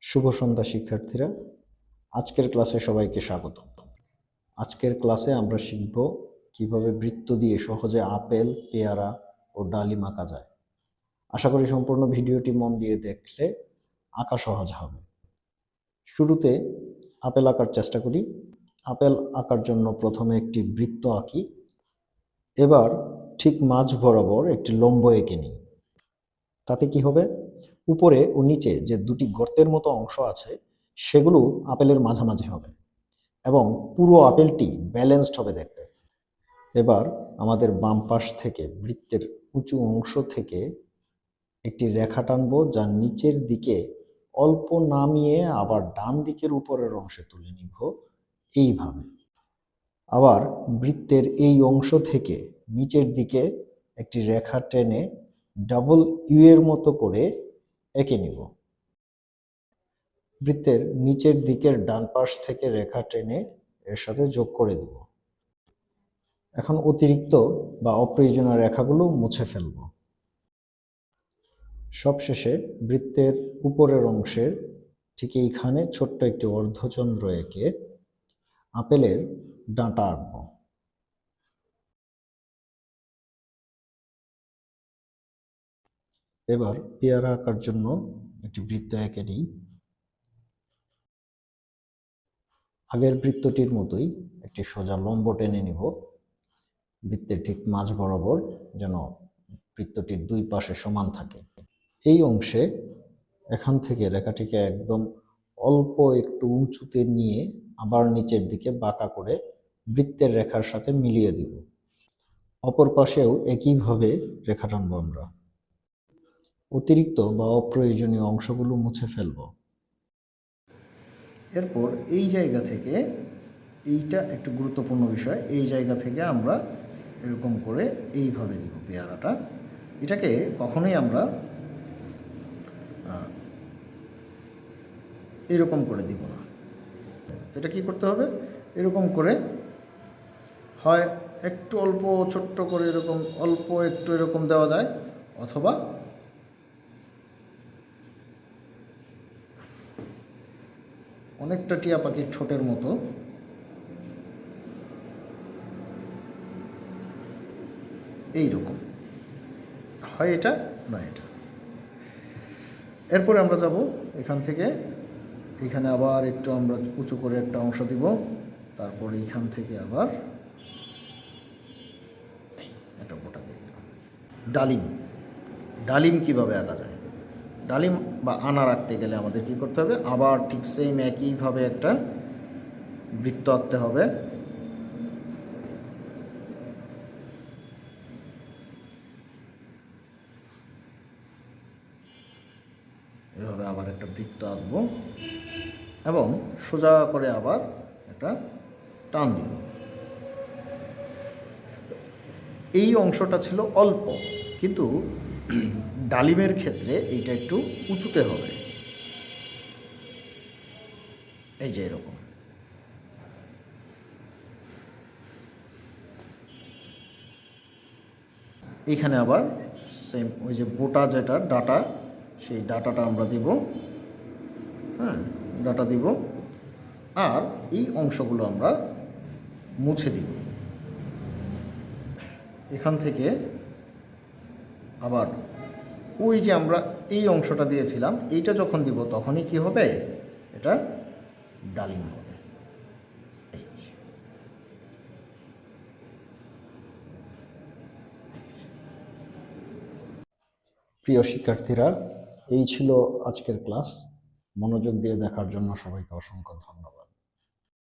শুভ সন্ধ্যা শিক্ষার্থীরা। আজকের ক্লাসে সবাইকে স্বাগত। আজকের ক্লাসে আমরা শিখব কিভাবে বৃত্ত দিয়ে সহজে আপেল, পেয়ারা ও ডালিম আঁকা যায়। আশা করি সম্পূর্ণ ভিডিওটি মন দিয়ে দেখলে আঁকা সহজ হবে। শুরুতে আপেল আঁকার চেষ্টা করি। আপেল আঁকার জন্য প্রথমে একটি বৃত্ত আঁকি। এবার ঠিক মাঝ বরাবর একটি লম্ব এঁকে নিই। তাতে কি হবে, উপরে ও নিচে যে দুটি গর্তের মতো অংশ আছে সেগুলো আপেলের মাঝামাঝি হবে এবং পুরো আপেলটি ব্যালেন্সড হবে দেখতে। এবার আমাদের বাম পাশ থেকে বৃত্তের উঁচু অংশ থেকে একটি রেখা টানবো, যা নিচের দিকে অল্প নামিয়ে আবার ডান দিকের উপরের অংশে তুলে নিব এইভাবে। আবার বৃত্তের এই অংশ থেকে নিচের দিকে একটি রেখা টেনে ডাবল ইউ এর মতো করে এঁকে নিব। বৃত্তের নিচের দিকের ডান পাশ থেকে রেখা টেনে এর সাথে যোগ করে দিব। এখন অতিরিক্ত বা অপ্রয়োজনীয় রেখাগুলো মুছে ফেলব। সবশেষে বৃত্তের উপরের অংশের ঠিক এইখানে ছোট্ট একটি অর্ধচন্দ্র এঁকে আপেলের ডাঁটা আঁকব। এবার পেয়ারা আঁকার জন্য একটি বৃত্ত এঁকে নিই। আগের বৃত্তটির মতোই একটি সোজা লম্ব টেনে নিব বৃত্তের ঠিক মাঝ বরাবর, যেন বৃত্তটির দুই পাশে সমান থাকে। এই অংশে এখান থেকে রেখাটিকে একদম অল্প একটু উঁচুতে নিয়ে আবার নিচের দিকে বাঁকা করে বৃত্তের রেখার সাথে মিলিয়ে দিব। অপর পাশেও একইভাবে রেখা টানবো আমরা। অতিরিক্ত বা অপ্রয়োজনীয় অংশগুলো মুছে ফেলব। এরপর এই জায়গা থেকে, এইটা একটু গুরুত্বপূর্ণ বিষয়, এই জায়গা থেকে আমরা এরকম করে এইভাবে দিব পেয়ারাটা। এটাকে কখনোই আমরা এরকম করে দিব না। এটা কি করতে হবে, এরকম করে হয় একটু অল্প ছোট্ট করে এরকম অল্প একটু এরকম দেওয়া যায়, অথবা অনেকটা টিয়া পাখির ছোটের মতো এইরকম হয়, এটা না এটা। এরপরে আমরা যাব এখান থেকে এখানে আবার একটু আমরা উঁচু করে একটা অংশ দিব। তারপর এইখান থেকে আবার একটা গোটা দিয়ে দিলাম। ডালিম, ডালিম কীভাবে আঁকা যায়? ডালিম বা আনা রাখতে গেলে আমাদের কি করতে হবে, আবার ঠিক সেম একইভাবে একটা বৃত্ত আঁকতে হবে। এভাবে আবার একটা বৃত্ত আঁকবো এবং সোজা করে আবার একটা টান দিব। এই অংশটা ছিল অল্প, কিন্তু ডালিমের ক্ষেত্রে এইটা একটু উঁচুতে হবে, এই যে এরকম। এইখানে আবার সেম ওই যে বোটা যেটা ডাটা, সেই ডাটাটা আমরা দিব। হ্যাঁ, ডাটা দিব। আর এই অংশগুলো আমরা মুছে দিব। এখান থেকে আবার ওই যে আমরা এই অংশটা দিয়েছিলাম, এইটা যখন দিব তখনই কি হবে, এটা ডালিম হবে। প্রিয় শিক্ষার্থীরা, এই ছিল আজকের ক্লাস। মনোযোগ দিয়ে দেখার জন্য সবাইকে অসংখ্য ধন্যবাদ।